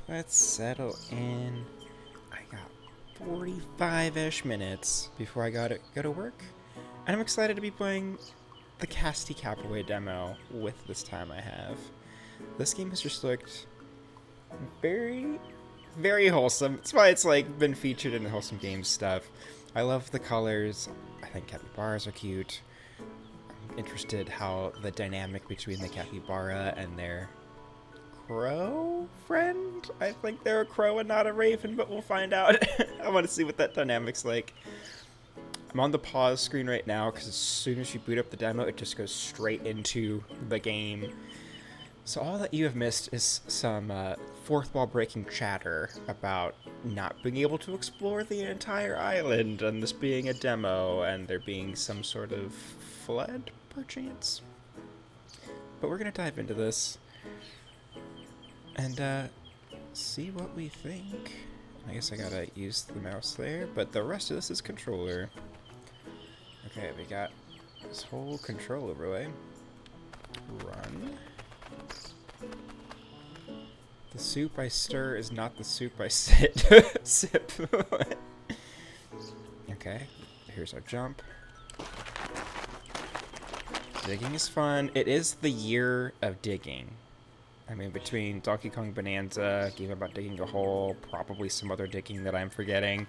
Let's settle in. I got 45-ish minutes before I gotta go to work. And I'm excited to be playing the Capaway demo with this time I have. This game has just looked very, very wholesome. That's why it's like been featured in the Wholesome Games stuff. I love the colors. I think capybaras are cute. I'm interested how the dynamic between the capybara and their crow friend? I think they're a crow and not a raven, but we'll find out. I want to see what that dynamic's like. I'm on the pause screen right now because as soon as you boot up the demo, it just goes straight into the game. So all that you have missed is some fourth wall breaking chatter about not being able to explore the entire island and this being a demo and there being some sort of flood, perchance. But we're going to dive into this and see what we think. I guess I gotta use the mouse there, but the rest of this is controller. Okay, we got this whole control overlay. Run. The soup I stir is not the soup I sip. Okay, here's our jump. Digging is fun. It is the year of digging. I mean, between Donkey Kong Bonanza, game about digging a hole, probably some other digging that I'm forgetting,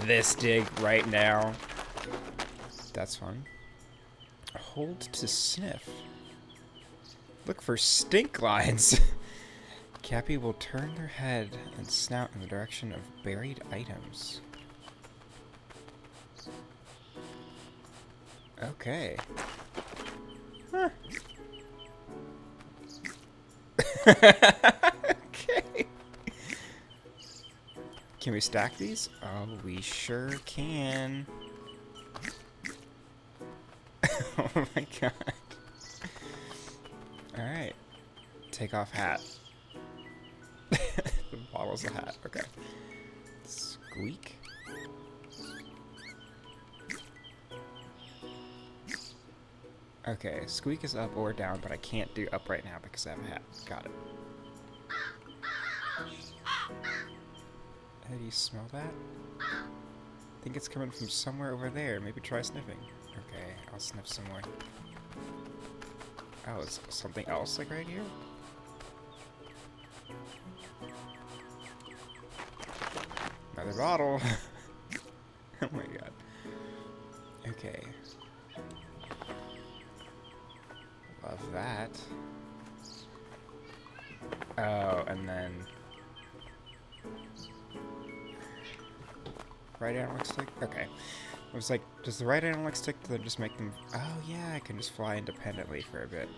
this dig right now. That's fun. Hold to sniff. Look for stink lines. Capy will turn their head and snout in the direction of buried items. Okay. Huh. Okay. Can we stack these? Oh, we sure can. Oh my god. Alright. Take off hat. The bottle's a hat. Okay. Squeak. Okay, squeak is up or down, but I can't do up right now because I have a hat. Got it. Hey, do you smell that? I think it's coming from somewhere over there. Maybe try sniffing. Okay, I'll sniff some more. Oh, is something else like right here? Another bottle. Oh my god. Okay. Love that. Oh, and then right analog stick? Okay. I was like, does the right analog stick just make them... Oh yeah, I can just fly independently for a bit.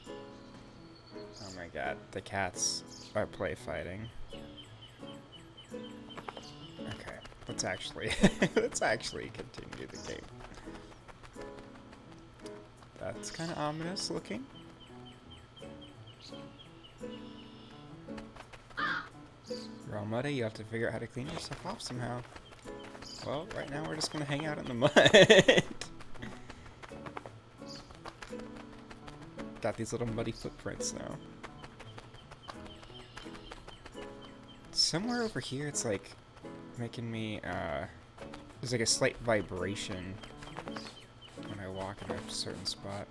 Oh my god, the cats are play fighting. Okay, let's actually continue the game. That's kind of ominous looking. You're all muddy, you have to figure out how to clean yourself off somehow. Well, right now we're just gonna hang out in the mud. Got these little muddy footprints now. Somewhere over here it's like making me, there's like a slight vibration when I walk in a certain spot.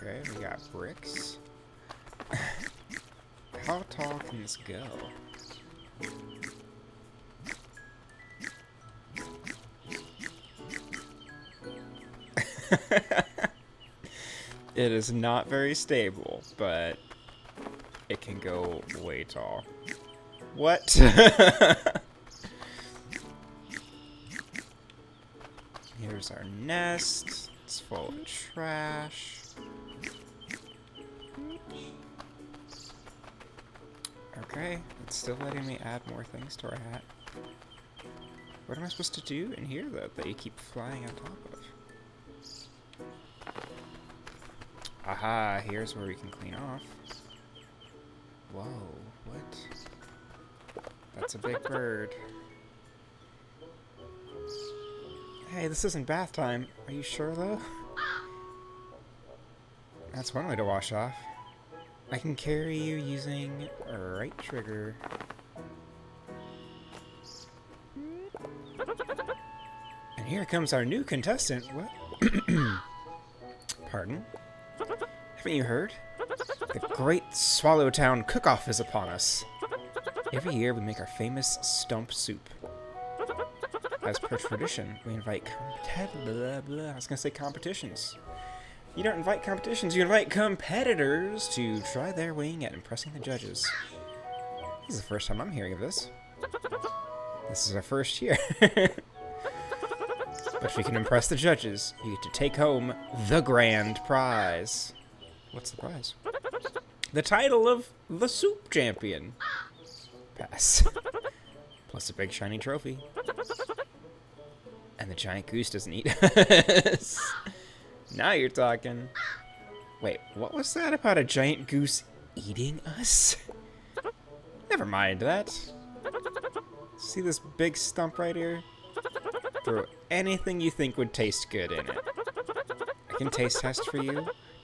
Okay, we got bricks. How tall can this go? It is not very stable, but it can go way tall. What? Here's our nest. It's full of trash. Okay, it's still letting me add more things to our hat. What am I supposed to do in here, though, that you keep flying on top of? Aha, here's where we can clean off. Whoa, what? That's a big bird. Hey, this isn't bath time. Are you sure, though? That's one way to wash off. I can carry you using right trigger. And here comes our new contestant. What? Pardon? Haven't you heard? The Great Swallowtown Cook-Off is upon us. Every year we make our famous stump soup. As per tradition, we invite competitions. You don't invite competitions, you invite competitors to try their wing at impressing the judges. This is the first time I'm hearing of this. This is our first year. But if we can impress the judges, you get to take home the grand prize. What's the prize? The title of the soup champion. Pass. Plus a big shiny trophy. And the giant goose doesn't eat us. Now you're talking. Wait, what was that about a giant goose eating us? Never mind that. See this big stump right here? Throw anything you think would taste good in it. I can taste test for you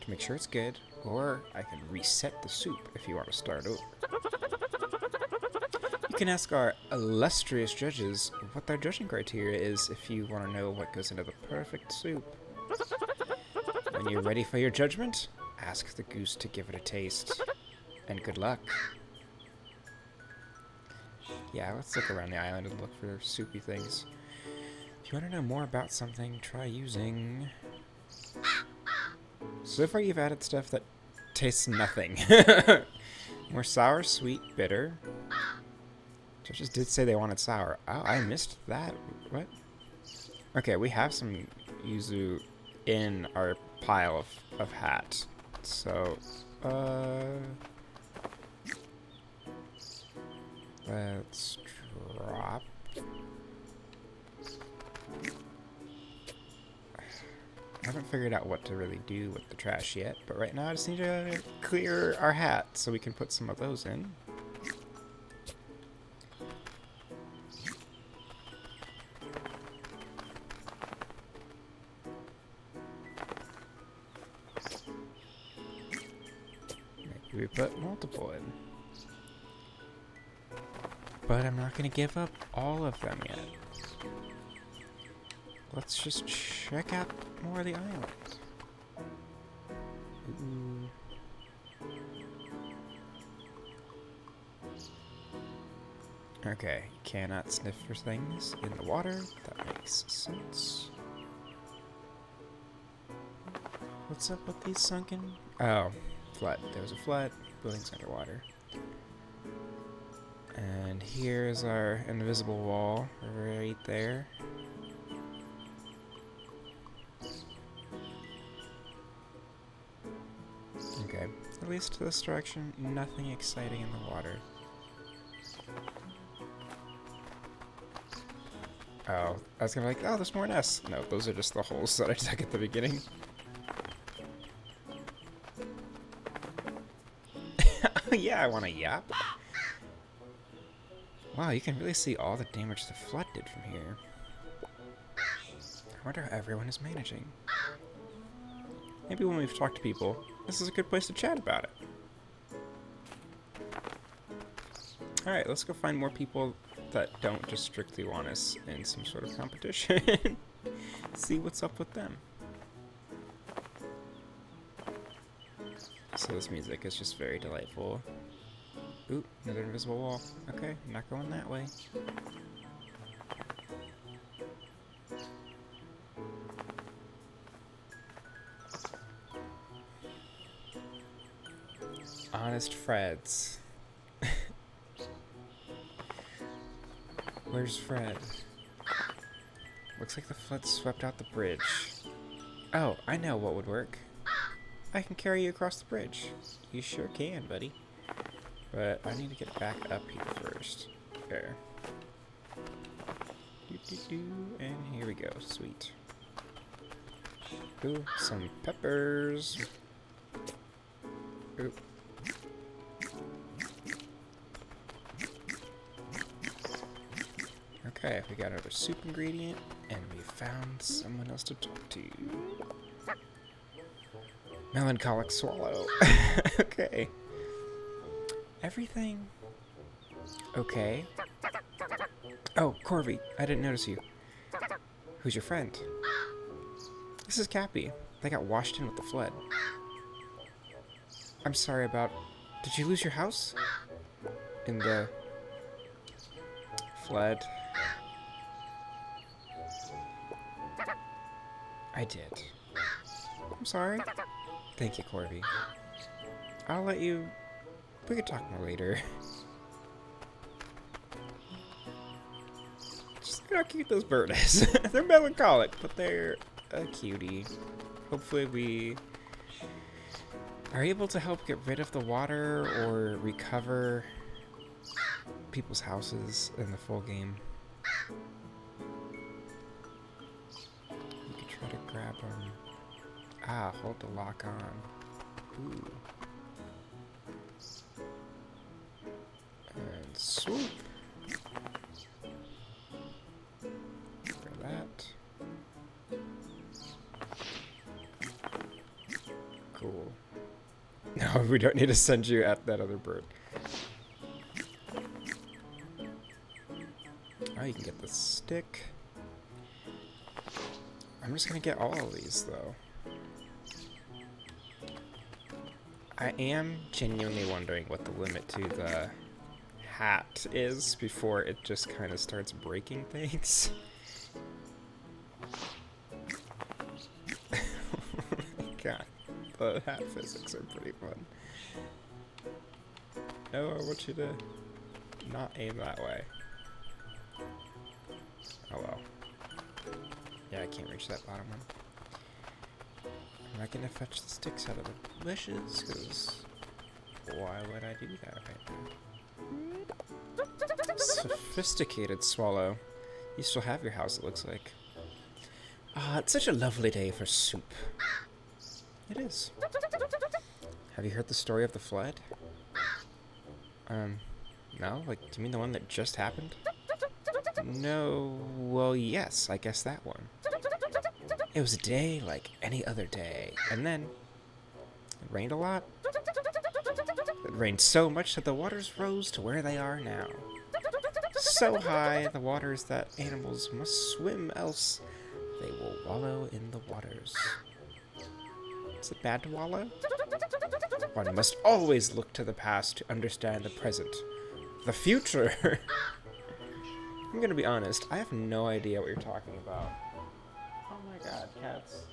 to make sure it's good, or I can reset the soup if you want to start over. You can ask our illustrious judges what their judging criteria is if you want to know what goes into the perfect soup. When you're ready for your judgment, ask the goose to give it a taste. And good luck. Yeah, let's look around the island and look for soupy things. If you want to know more about something, try using... So far you've added stuff that tastes nothing. More sour, sweet, bitter. Judges did say they wanted sour. Oh, I missed that. What? Okay, we have some yuzu in our pile of hat. So, let's drop. I haven't figured out what to really do with the trash yet, but right now I just need to clear our hat so we can put some of those in. Maybe we put multiple in. But I'm not going to give up all of them yet. Let's just check out more of the island. Ooh. Okay, cannot sniff for things in the water. That makes sense. What's up with these sunken? Oh, flood. There was a flood. Building's underwater. And here's our invisible wall right there. Okay, at least to this direction, nothing exciting in the water. Oh, I was gonna be like, oh, there's more nests. No, those are just the holes that I dug at the beginning. Oh yeah, I want a yap. Wow, you can really see all the damage the flood did from here. I wonder how everyone is managing. Maybe when we've talked to people, this is a good place to chat about it. Alright, let's go find more people that don't just strictly want us in some sort of competition. See what's up with them. So this music is just very delightful. Ooh, another invisible wall. Okay, I'm not going that way. Honest Freds. Where's Fred? Looks like the flood swept out the bridge. Oh, I know what would work. I can carry you across the bridge. You sure can, buddy. But I need to get back up here first. There. And here we go. Sweet. Ooh, some peppers. Ooh. Okay, we got another soup ingredient, and we found someone else to talk to. Melancholic swallow. Okay. Everything okay? Oh, Corby, I didn't notice you. Who's your friend? This is Capy. They got washed in with the flood. I'm sorry about... Did you lose your house? In the... flood? I did. I'm sorry. Thank you, Corby. I'll let you... We could talk more later. Just look how cute those bird is. They're melancholic, but they're a cutie. Hopefully we are able to help get rid of the water or recover people's houses in the full game. You could try to grab them. Ah, hold the lock on. Ooh. And swoop. For that. Cool. No, we don't need to send you at that other bird. Oh, you can get the stick. I'm just gonna get all of these, though. I am genuinely wondering what the limit to the hat is before it just kind of starts breaking things. Oh my god. The hat physics are pretty fun. No, I want you to not aim that way. Oh well. Yeah, I can't reach that bottom one. I'm not gonna fetch the sticks out of the bushes, because why would I do that right now? Sophisticated swallow. You still have your house, it looks like. Ah, it's such a lovely day for soup. It is. Have you heard the story of the flood? No? Like, do you mean the one that just happened? No, well, yes, I guess that one. It was a day like any other day, and then it rained a lot. It rained so much that the waters rose to where they are now. So high, the waters that animals must swim, else they will wallow in the waters. Is it bad to wallow? One must always look to the past to understand the present. The future! I'm gonna be honest, I have no idea what you're talking about. Oh my god, cats.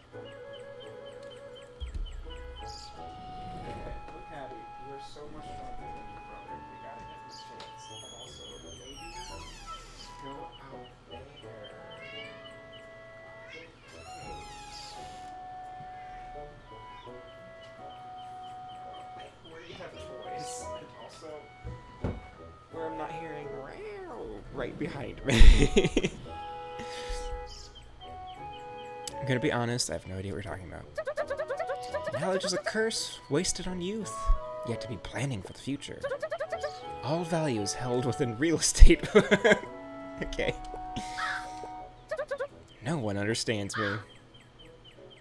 Okay, look at it. You're so much stronger than your brother. We gotta get this chance. And also, maybe go out there. Where you have toys. And also, where I'm not hearing right behind me. I'm gonna be honest, I have no idea what you're talking about. Knowledge is a curse wasted on youth, yet to be planning for the future. All values held within real estate. Okay. No one understands me.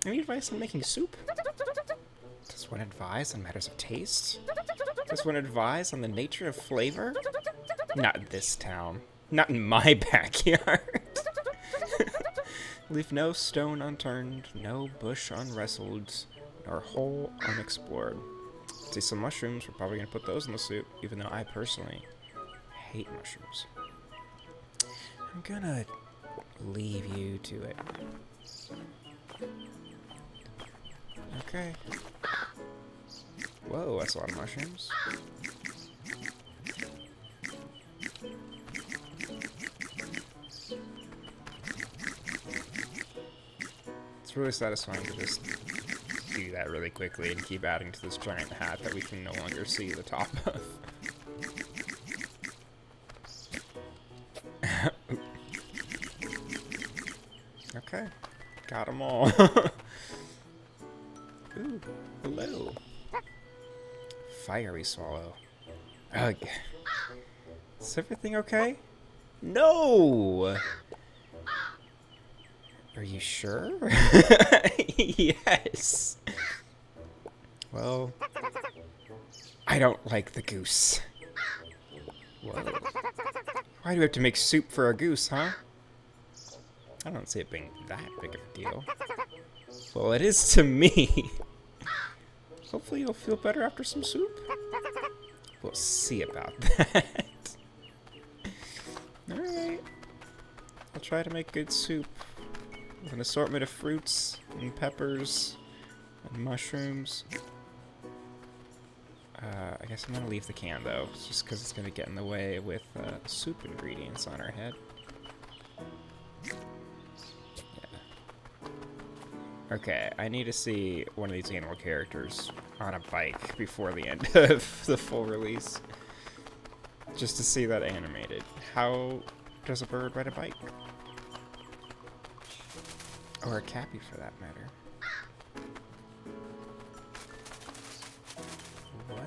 Any advice on making soup? Does one advise on matters of taste? Does one advise on the nature of flavor? Not in this town. Not in my backyard. Leave no stone unturned, no bush unwrestled, nor hole unexplored. See some mushrooms, we're probably going to put those in the soup, even though I personally hate mushrooms. I'm gonna leave you to it. Okay. Whoa, that's a lot of mushrooms. It's really satisfying to just do that really quickly and keep adding to this giant hat that we can no longer see the top of. Okay, got them all. Ooh, hello. Fiery swallow. Ugh. Is everything okay? No! Are you sure? Yes. Well, I don't like the goose. Whoa. Why do we have to make soup for a goose, huh? I don't see it being that big of a deal. Well, it is to me. Hopefully you'll feel better after some soup. We'll see about that. Alright. I'll try to make good soup. With an assortment of fruits and peppers and mushrooms. I guess I'm gonna leave the can though, just because it's gonna get in the way with soup ingredients on our head. Yeah. Okay, I need to see one of these animal characters on a bike before the end of the full release. Just to see that animated. How does a bird ride a bike? Or a Capy for that matter. What?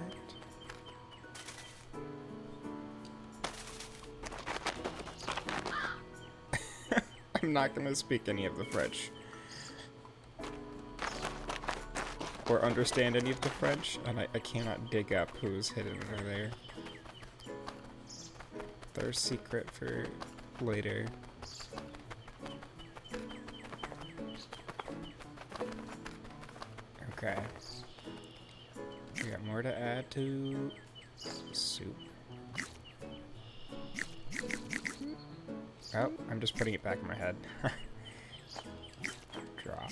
I'm not gonna speak any of the French. Or understand any of the French, and I cannot dig up who's hidden over there. There's secret for later. Okay. We got more to add to soup. Oh, I'm just putting it back in my head. Drop.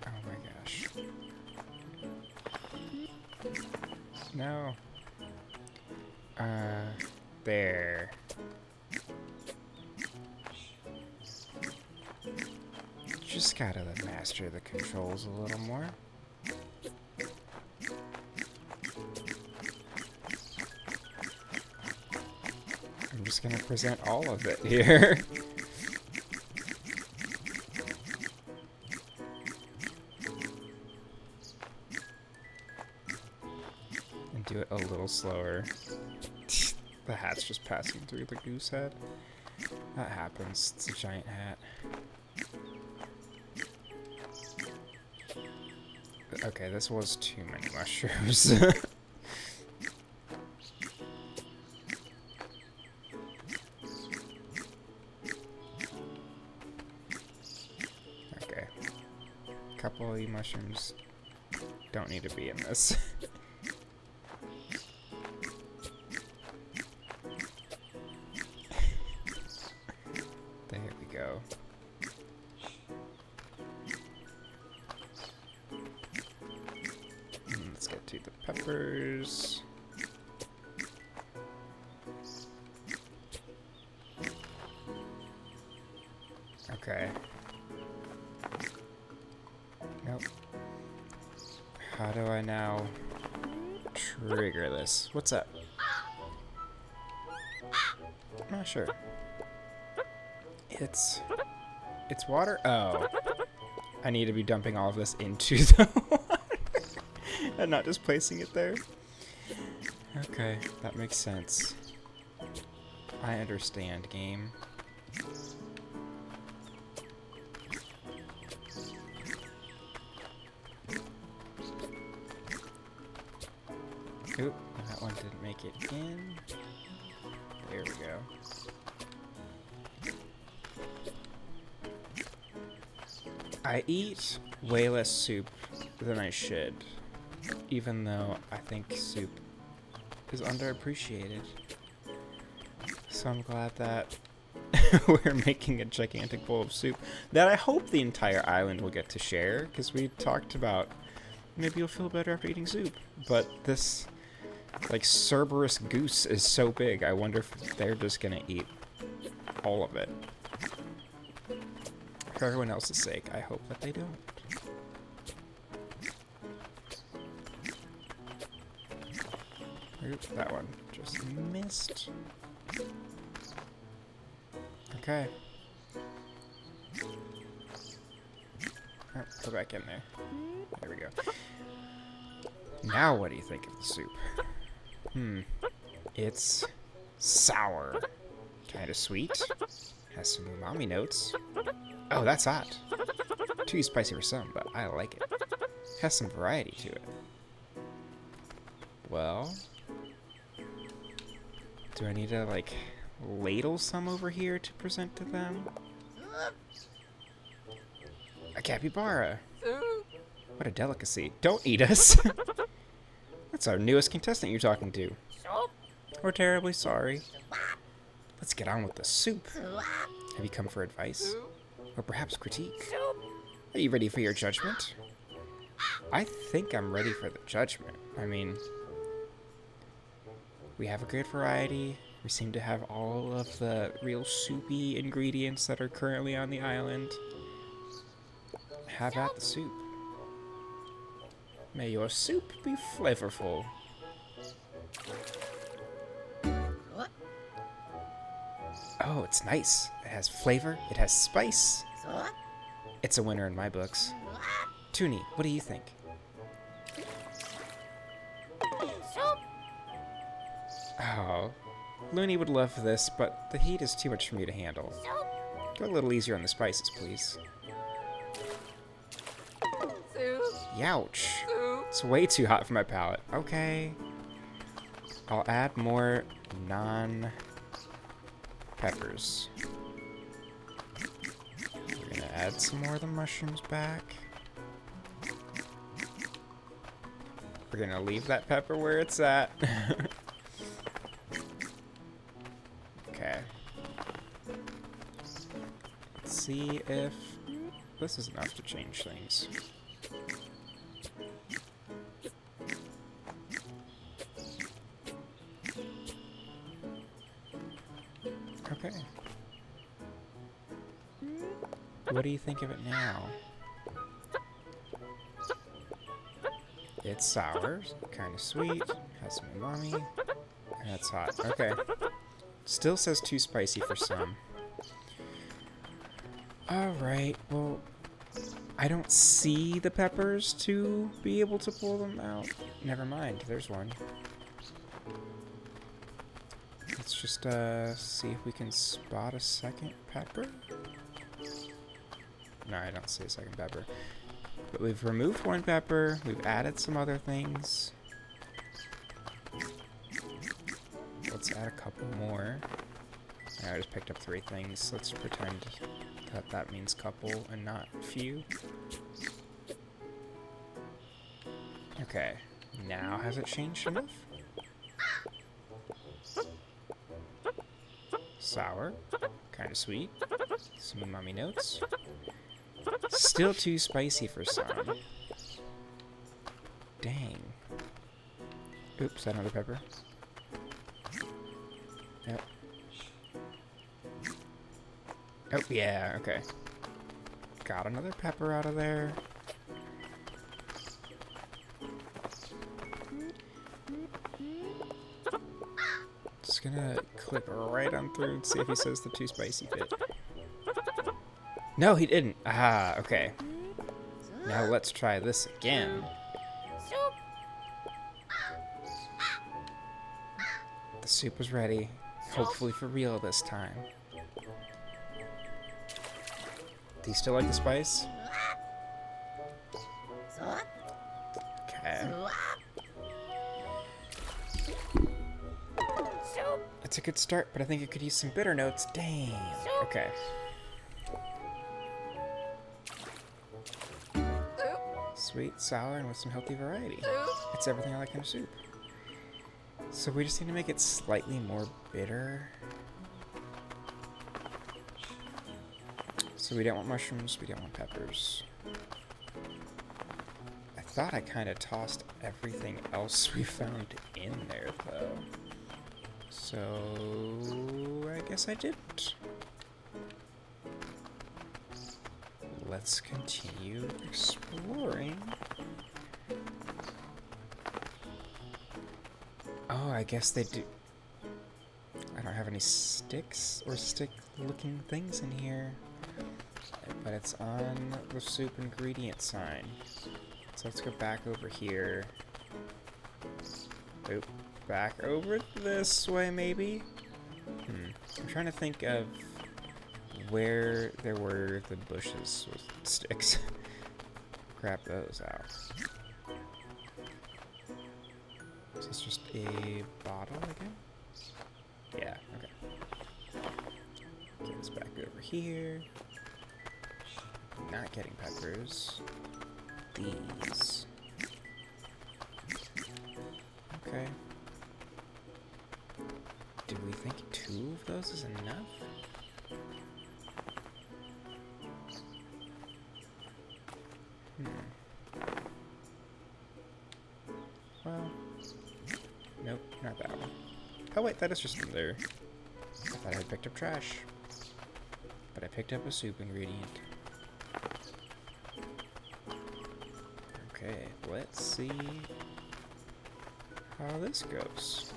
Oh my gosh. No. There. Just gotta master the controls a little more. I'm just gonna present all of it here. And do it a little slower. The hat's just passing through the goose head. That happens. It's a giant hat. Okay, this was too many mushrooms. Okay. A couple of the mushrooms don't need to be in this. There we go. Let's get to the peppers. Okay. Nope. How do I now trigger this? What's up? I'm not sure. It's water? Oh. I need to be dumping all of this into the water. And not just placing it there. Okay, that makes sense. I understand, game. Oop, that one didn't make it in. There we go. I eat way less soup than I should, even though I think soup is underappreciated. So I'm glad that we're making a gigantic bowl of soup that I hope the entire island will get to share, because we talked about maybe you'll feel better after eating soup. But this, like, Cerberus goose is so big, I wonder if they're just gonna eat all of it. For everyone else's sake, I hope that they don't. Oop, that one just missed. Okay. Oh, go back in there. There we go. Now what do you think of the soup? It's sour. Kinda sweet. Has some umami notes. Oh, that's hot. Too spicy for some, but I like it. Has some variety to it. Well, do I need to, like, ladle some over here to present to them? A capybara. What a delicacy. Don't eat us. That's our newest contestant you're talking to. We're terribly sorry. Let's get on with the soup. Have you come for advice? Or perhaps critique? Are you ready for your judgment? I think I'm ready for the judgment. I mean, we have a great variety. We seem to have all of the real soupy ingredients that are currently on the island. Have at the soup. May your soup be flavorful. Oh, it's nice. It has flavor. It has spice. It's a winner in my books. Toonie, what do you think? Oh, Looney would love this, but the heat is too much for me to handle. Go a little easier on the spices, please. Youch. It's way too hot for my palate. Okay. I'll add more non-peppers. We're gonna add some more of the mushrooms back. We're gonna leave that pepper where it's at. Okay. Let's see if this is enough to change things. Okay. What do you think of it now? It's sour, kind of sweet, has some umami, and it's hot. Okay. Still says too spicy for some. Alright, well, I don't see the peppers to be able to pull them out. Never mind, there's one. Let's just see if we can spot a second pepper. No, I don't see a second pepper. But we've removed one pepper, we've added some other things. Let's add a couple more. I just picked up 3 things. Let's pretend that that means couple and not few. Okay, now has it changed enough? Sour, kind of sweet, some umami notes. Still too spicy for some. Dang. Oops, another pepper. Yep. Oh, yeah, okay. Got another pepper out of there. Just gonna click right on through and see if he says the too spicy bit. No, he didn't. Ah, okay. Now let's try this again. The soup was ready. Hopefully for real this time. Do you still like the spice? Okay. It's a good start, but I think it could use some bitter notes. Dang. Okay. Sweet, sour, and with some healthy variety. It's everything I like in a soup. So we just need to make it slightly more bitter. So we don't want mushrooms, we don't want peppers. I thought I kind of tossed everything else we found in there, though. So I guess I didn't. Let's continue exploring. Oh, I guess they do. I don't have any sticks or stick-looking things in here. But it's on the soup ingredient sign. So let's go back over here. Oop. Back over this way, maybe? I'm trying to think of where there were the bushes with sticks. Grab those out. Is this just a bottle again? Yeah, okay. Get this back over here. Not getting peppers. These. Okay. Do we think 2 of those is enough? Well, nope, not that one. Oh wait, that is just in there. I thought I had picked up trash. But I picked up a soup ingredient. Okay, let's see how this goes.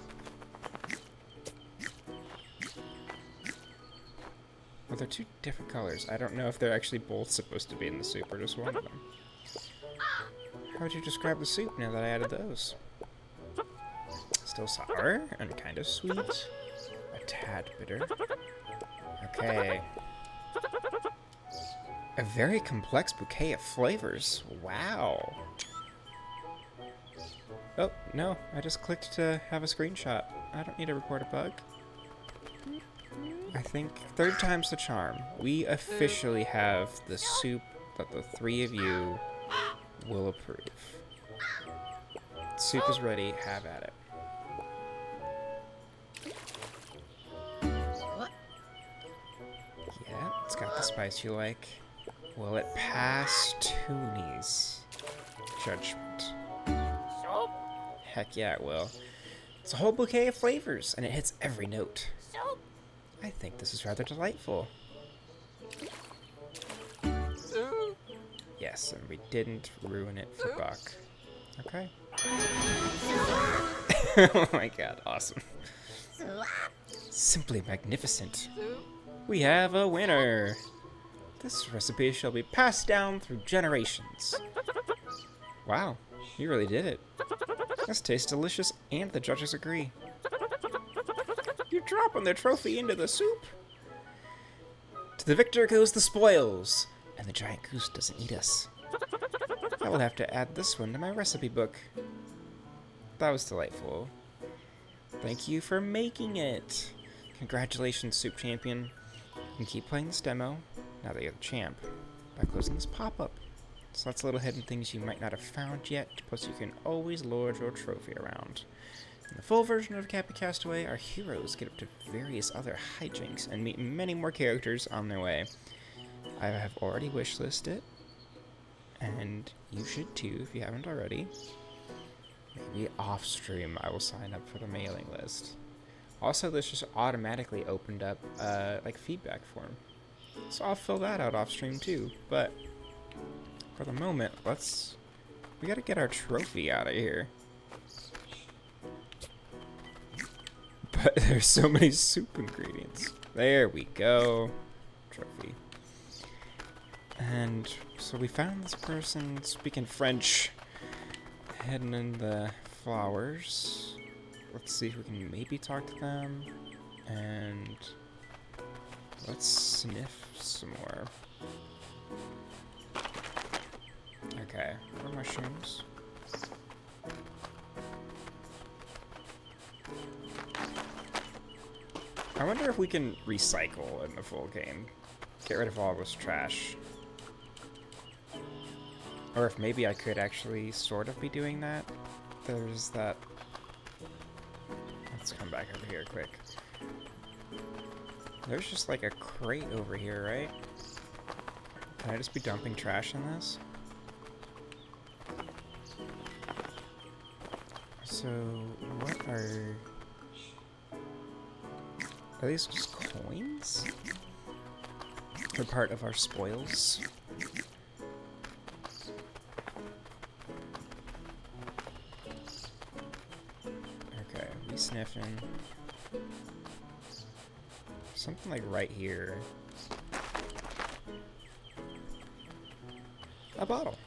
Well, they're 2 different colors. I don't know if they're actually both supposed to be in the soup or just one of them. How would you describe the soup now that I added those? Still sour and kind of sweet. A tad bitter. Okay. A very complex bouquet of flavors. Wow. Oh, no. I just clicked to have a screenshot. I don't need to report a bug. I think 3rd time's the charm. We officially have the soup that the 3 of you will approve. Soup is ready. Have at it. Yeah, it's got the spice you like. Will it pass Toonie's judgment? Heck yeah, it will. It's a whole bouquet of flavors, and it hits every note. I think this is rather delightful. Yes, and we didn't ruin it for Buck. Okay. Oh my god, awesome. Simply magnificent. We have a winner. This recipe shall be passed down through generations. Wow, you really did it. This tastes delicious, and the judges agree. You're dropping the trophy into the soup. To the victor goes the spoils, and the giant goose doesn't eat us. I will have to add this one to my recipe book. That was delightful. Thank you for making it. Congratulations, Soup Champion. You can keep playing this demo, now that you're the champ, by closing this pop-up. So lots of little hidden things you might not have found yet, plus you can always lord your trophy around. In the full version of Capy Castaway, our heroes get up to various other hijinks and meet many more characters on their way. I have already wishlisted it, and you should too if you haven't already. Maybe off stream I will sign up for the mailing list. Also, this just automatically opened up like feedback form, so I'll fill that out off stream too. But for the moment, we gotta get our trophy out of here. But there's so many soup ingredients. There we go. Trophy. And so we found this person speaking French hidden in the flowers. Let's see if we can maybe talk to them. And let's sniff some more. Okay, what are mushrooms? I wonder if we can recycle in the full game. Get rid of all this trash. Or if maybe I could actually sort of be doing that. There's that... Let's come back over here quick. There's just like a crate over here, right? Can I just be dumping trash in this? So, what are... Are these just coins? They're part of our spoils. Okay, we sniffing. Something like right here. A bottle.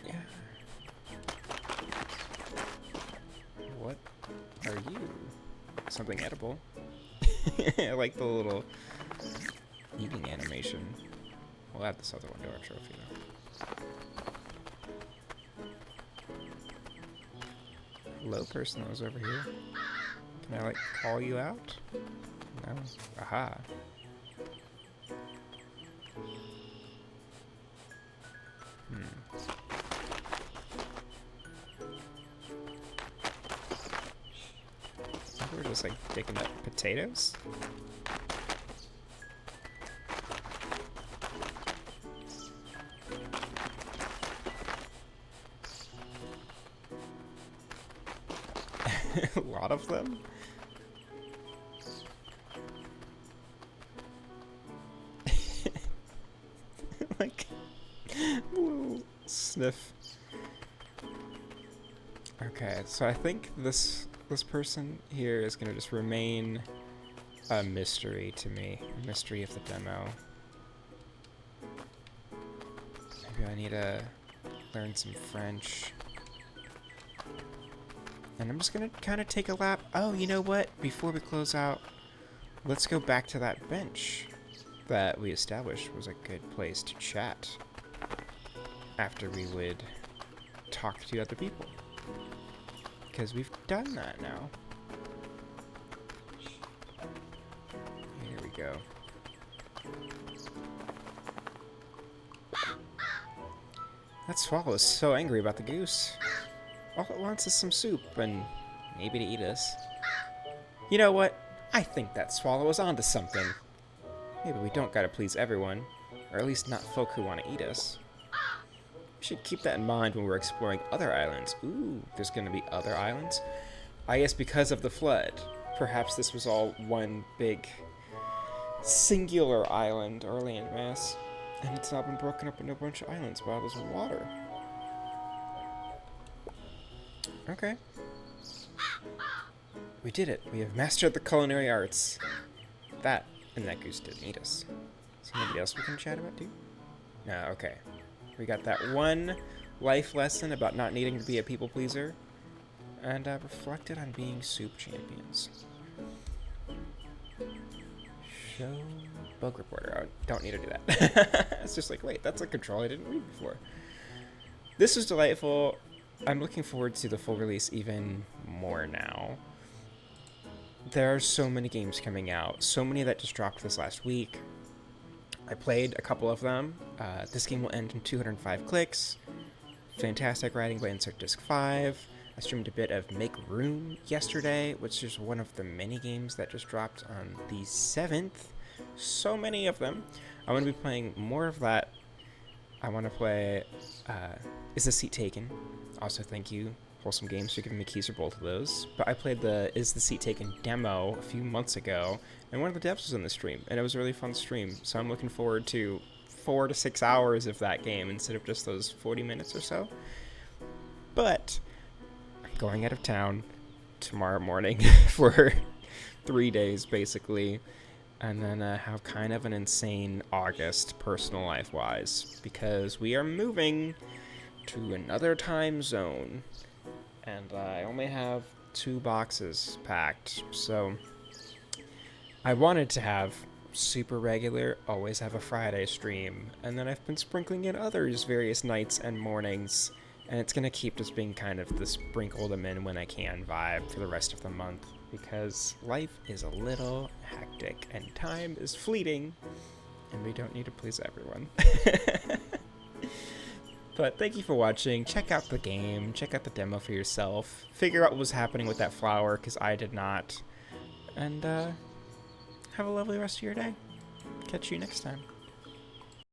Yeah. something edible. I like the little eating animation. We'll add this other one to our trophy, though. Hello, person that was over here. Can I, like, call you out? No. Aha. We're just, like, digging up potatoes? A lot of them? Like, a little sniff. Okay, so I think this person here is gonna just remain a mystery to me. A mystery of the demo. Maybe I need to learn some French. And I'm just gonna kind of take a lap. Oh, you know what? Before we close out, let's go back to that bench that we established was a good place to chat after we would talk to other people. Because we've done that now. Here we go. That swallow is so angry about the goose. All it wants is some soup and maybe to eat us. You know what? I think that swallow is onto something. Maybe we don't gotta please everyone, or at least not folk who want to eat us. We should keep that in mind when we're exploring other islands. Ooh, there's gonna be other islands? I guess because of the flood. Perhaps this was all one big singular island or landmass, and it's now been broken up into a bunch of islands by all this water. Okay. We did it. We have mastered the culinary arts. That and that goose didn't eat us. Is there anybody else we can chat about, too? No, okay. We got that one life lesson about not needing to be a people pleaser, and reflected on being soup champions. Show bug reporter. I don't need to do that. It's just like, wait, that's a control I didn't read before. This was delightful. I'm looking forward to the full release even more now. There are so many games coming out, so many that just dropped this last week. I played a couple of them. This game will end in 205 clicks. Fantastic writing by Insert Disc 5. I streamed a bit of Make Room yesterday, which is one of the many games that just dropped on the 7th. So many of them. I'm going to be playing more of that. I want to play Is the Seat Taken? Also, thank you, Wholesome Games, for giving me keys for both of those. But I played the Is the Seat Taken demo a few months ago, and one of the devs was in the stream, and it was a really fun stream. So I'm looking forward to 4 to 6 hours of that game instead of just those 40 minutes or so. But I'm going out of town tomorrow morning for 3 days, basically. And then have kind of an insane August, personal life-wise, because we are moving to another time zone. And I only have 2 boxes packed, so I wanted to have super regular, always have a Friday stream, and then I've been sprinkling in others various nights and mornings, and it's going to keep just being kind of the sprinkle them in when I can vibe for the rest of the month, because life is a little hectic, and time is fleeting, and we don't need to please everyone. But thank you for watching. Check out the game, check out the demo for yourself, figure out what was happening with that flower, because I did not, and have a lovely rest of your day. Catch you next time.